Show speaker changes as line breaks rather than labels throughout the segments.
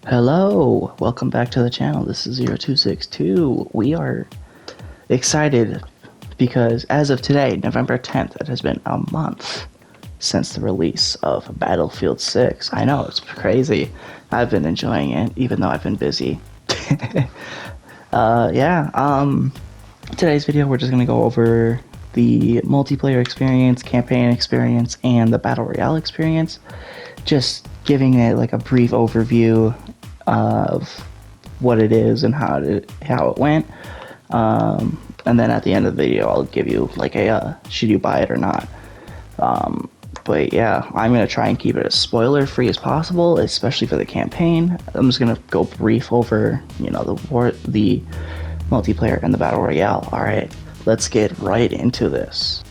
Hello, welcome back to the channel. This is 0262. We are excited because as of today, November 10th, it has been a month since the release of Battlefield 6. I know, it's crazy. I've been enjoying it, even though I've been busy. Today's video, we're just going to go over the multiplayer experience, campaign experience, and the Battle Royale experience. Just giving it like a brief overview of what it is and how it went. And then at the end of the video, I'll give you like a should you buy it or not. But yeah, I'm gonna try and keep it as spoiler free as possible, especially for the campaign. I'm just gonna go brief over, the multiplayer and the battle royale. All right, let's get right into this.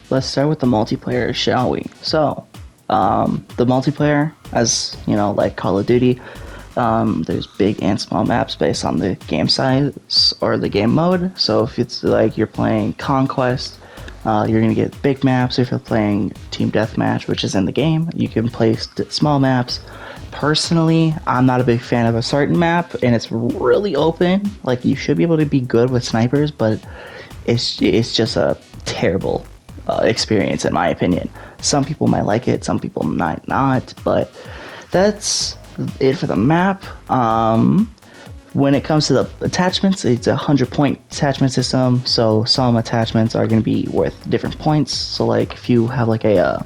Let's start with the multiplayer, shall we? So, the multiplayer, as you know, like Call of Duty, there's big and small maps based on the game size or the game mode. So if it's like you're playing Conquest, you're gonna get big maps. If you're playing Team Deathmatch, which is in the game, you can play small maps. Personally, I'm not a big fan of a certain map, and it's really open. Like, you should be able to be good with snipers, but it's just a terrible experience in my opinion. Some people might like it, some people might not, but that's it for the map. When it comes to the attachments, it's a 100-point attachment system, so some attachments are going to be worth different points. So like if you have like a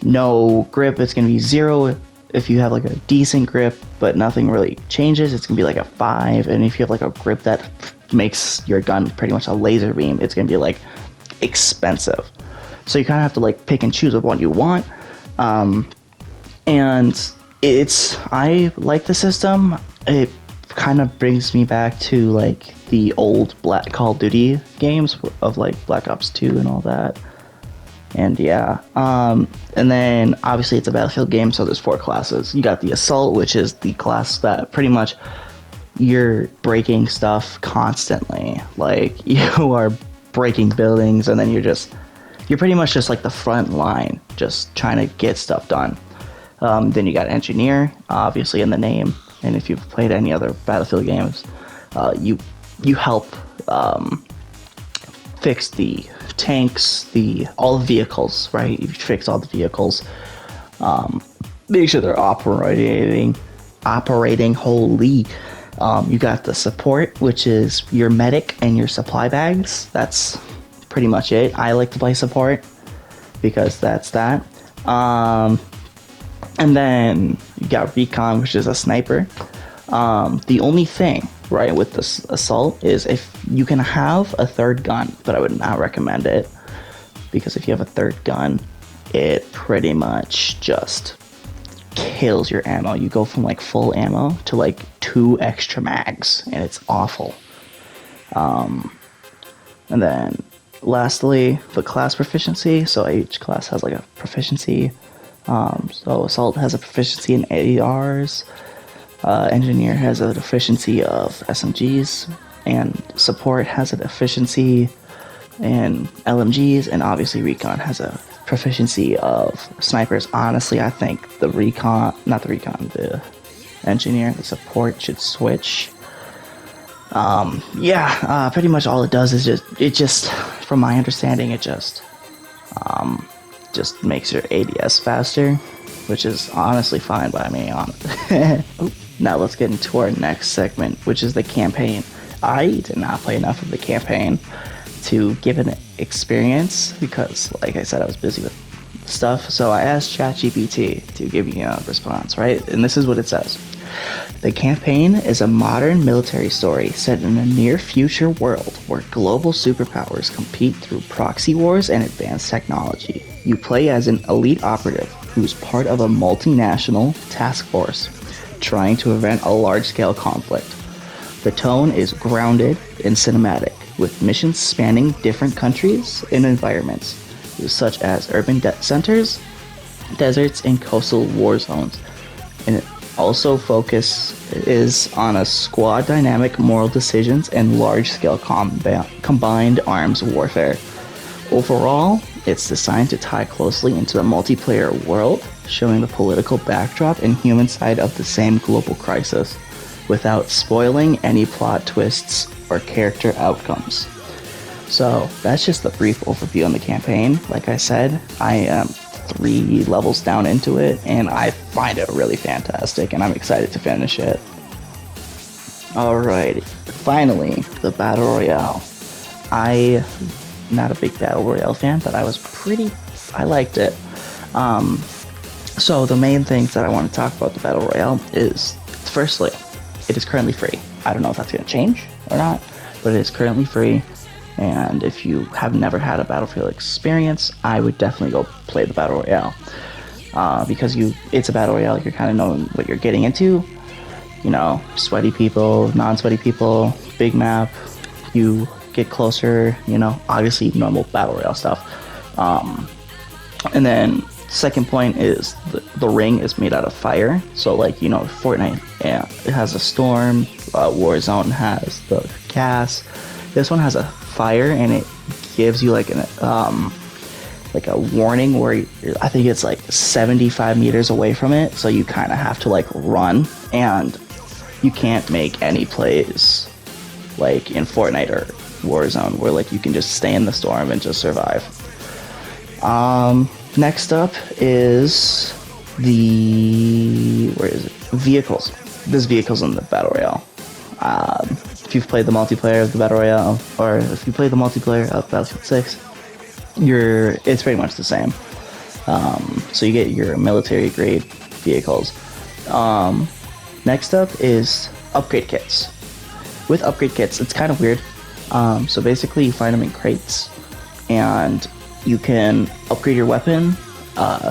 no grip, it's going to be 0. If you have like a decent grip but nothing really changes, it's going to be like a 5. And if you have like a grip that makes your gun pretty much a laser beam, it's going to be like expensive. So you kind of have to like pick and choose of what you want. And I like the system. It kind of brings me back to like the old Call of Duty games of like Black Ops 2 and all that. And yeah, and then obviously it's a Battlefield game, so there's 4 classes. You got the Assault, which is the class that pretty much you're breaking stuff constantly. Like, you are breaking buildings, and then you're pretty much just like the front line, just trying to get stuff done. Then you got Engineer, obviously in the name, and if you've played any other Battlefield games, you help fix the tanks, all the vehicles, right? You fix all the vehicles, make sure they're operating wholly. You got the Support, which is your medic and your supply bags. That's pretty much it. I like to play Support because that's that. And then you got Recon, which is a sniper. The only thing, right, with this Assault is if you can have a third gun, but I would not recommend it, because if you have a third gun, it pretty much just kills your ammo. You go from like full ammo to like 2 extra mags, and it's awful. And then lastly, the class proficiency. So each class has like a proficiency. So Assault has a proficiency in ARs, Engineer has a proficiency of SMGs, and Support has a proficiency in LMGs, and obviously Recon has a proficiency of snipers. Honestly, I think the Engineer, the Support should switch. Pretty much all it does is from my understanding, it just makes your ADS faster, which is honestly fine by me. Now let's get into our next segment, which is the campaign. I did not play enough of the campaign to give an experience because, like I said, I was busy with stuff. So I asked ChatGPT to give me a response, right? And this is what it says. The campaign is a modern military story set in a near-future world where global superpowers compete through proxy wars and advanced technology. You play as an elite operative who's part of a multinational task force trying to prevent a large-scale conflict. The tone is grounded and cinematic, with missions spanning different countries and environments, such as urban centers, deserts, and coastal war zones. And it also focuses on a squad dynamic, moral decisions, and large-scale combined arms warfare. Overall, it's designed to tie closely into the multiplayer world showing the political backdrop and human side of the same global crisis, without spoiling any plot twists or character outcomes. So that's just a brief overview on the campaign. Like I said, I am 3 levels down into it, and I find it really fantastic, and I'm excited to finish it. Alrighty, finally, the Battle Royale. I'm not a big Battle Royale fan, but I liked it. So the main things that I want to talk about the Battle Royale is, firstly, it is currently free. I don't know if that's going to change or not, but it is currently free. And if you have never had a Battlefield experience, I would definitely go play the Battle Royale. Because it's a Battle Royale, you're kind of knowing what you're getting into. You know, sweaty people, non-sweaty people, big map, you get closer, you know, obviously normal Battle Royale stuff. And then second point is the ring is made out of fire. So like, you know, Fortnite, yeah, it has a storm, Warzone has the gas. This one has a fire, and it gives you like a warning where I think it's like 75 meters away from it, so you kind of have to like run, and you can't make any plays like in Fortnite or Warzone where like you can just stay in the storm and just survive. Next up is vehicles. There's vehicles in the Battle Royale. If you've played the multiplayer of the Battle Royale, or if you played the multiplayer of Battlefield 6, it's pretty much the same. So you get your military grade vehicles. Next up is upgrade kits. With upgrade kits, it's kind of weird. So basically you find them in crates, and you can upgrade your weapon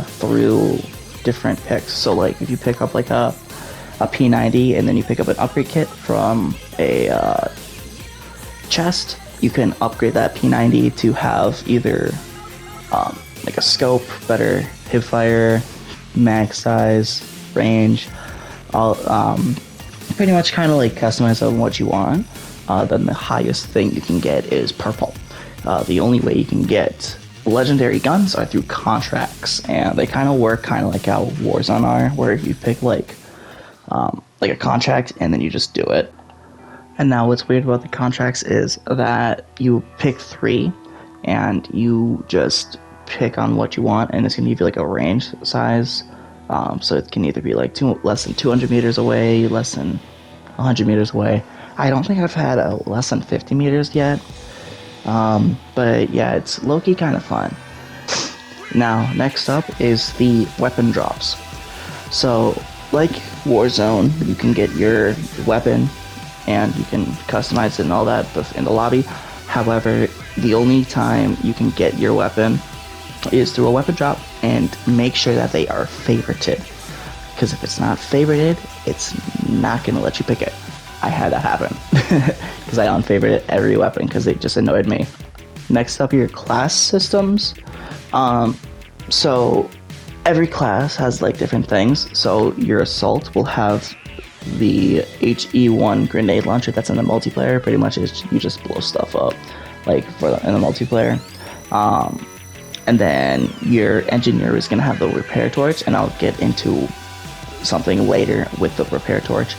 through different picks. So like if you pick up like a P90 and then you pick up an upgrade kit from a chest, you can upgrade that P90 to have either like a scope, better hipfire, mag size, range, all pretty much kind of like customize on what you want. Then the highest thing you can get is purple. The only way you can get legendary guns are through contracts, and they kind of work kind of like how Warzone are, where you pick like a contract and then you just do it. And now what's weird about the contracts is that you pick 3 and you just pick on what you want, and it's going to give you like a range size. So it can either be like less than 200 meters away, less than 100 meters away. I don't think I've had a less than 50 meters yet. But yeah, it's low-key kind of fun. Now, next up is the weapon drops. So, like Warzone, you can get your weapon and you can customize it and all that in the lobby. However, the only time you can get your weapon is through a weapon drop, and make sure that they are favorited. Because if it's not favorited, it's not going to let you pick it. I had that happen because I unfavorited every weapon because it just annoyed me. Next up, your class systems. So every class has like different things. So your assault will have the HE1 grenade launcher that's in the multiplayer. Pretty much you just blow stuff up like in the multiplayer. And then your engineer is gonna have the repair torch, and I'll get into something later with the repair torch.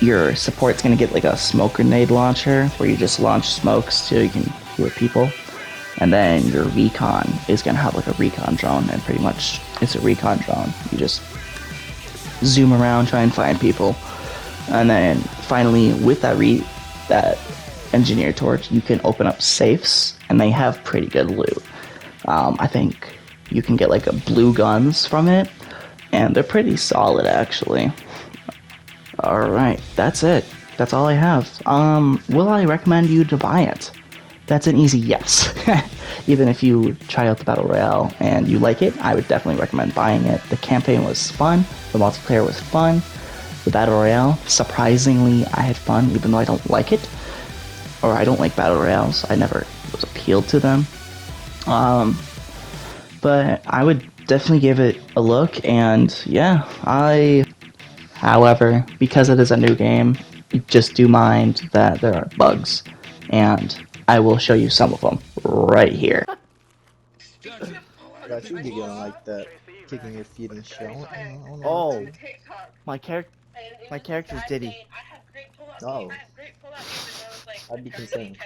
Your support's gonna get like a smoke grenade launcher where you just launch smokes so you can hear people. And then your recon is gonna have like a recon drone, and pretty much it's a recon drone. You just zoom around, try and find people. And then finally, with that engineer torch, you can open up safes, and they have pretty good loot. I think you can get like a blue guns from it, and they're pretty solid actually. Alright, that's it. That's all I have. Will I recommend you to buy it? That's an easy yes. Even if you try out the Battle Royale and you like it, I would definitely recommend buying it. The campaign was fun, the multiplayer was fun, the Battle Royale, surprisingly, I had fun even though I don't like it. Or I don't like Battle Royales, I never was appealed to them. But I would definitely give it a look, and yeah, however, because it is a new game, just do mind that there are bugs, and I will show you some of them right here.
I got you giggling like that. taking a feeding shell. Oh no.
Oh,
My character.
my character's Diddy.
Oh. I'd be concerned.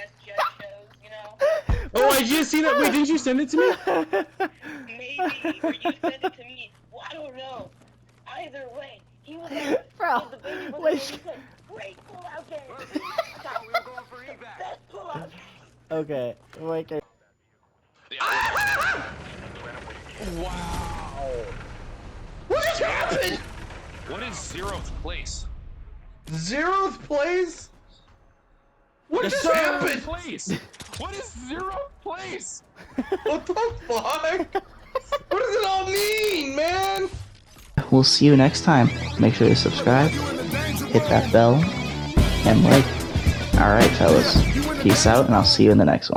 Oh, I just seen that. Wait, didn't you send it to me?
Maybe, or you sent it to me. Well, I don't know. Either way, he was like,
Bro,
the baby was
wait.
like, he said, great pullout game. Best pullout game.
Okay, wait.
Wow.
What just happened?
What is 0th place?
0th place? What
Yes,
just
sir.
happened?
Place. What is 0th place?
What the fuck? What does it all mean, man?
We'll see you next time. Make sure to subscribe, hit that bell, and like. Alright, fellas. Peace out, and I'll see you in the next one.